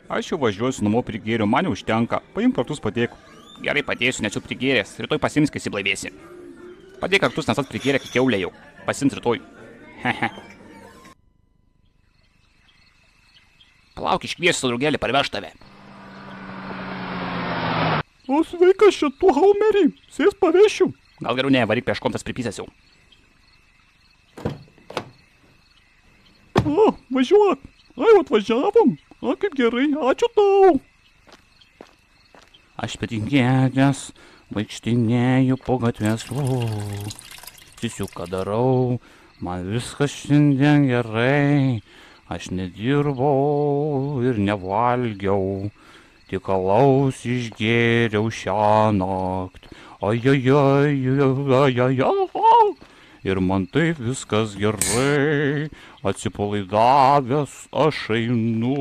Aš jau važiuosiu namo prigėriu, man jau užtenka. Paimk kartus padėk. Gerai padėsiu, nes jau prigėręs. Rytoj pasiims, kai įsiblaivėsi. Padėk kartus, nes prigėrė, kai kiaulė jau. Pasiims rytoj. Hehe. Palauk, iškviesiu draugelį, parveš tave. O sveikas šitų Haumerį, sės pavešiu. Gal geriau ne, varyk prieš kontas pripysęs jau. O, važiuok. Ai, atvažiavom. A, kaip gerai, ačiū tau. Aš patingėjęs, vaikštinėju po gatvės. Sisiuką darau, man viskas šiandien gerai. Aš nedirbau ir nevalgiau. Tik alaus išgėriau šią naktį. Ajajajajajajajaj. Ir man taip viskas gerai. Atsipalaidavęs aš einu.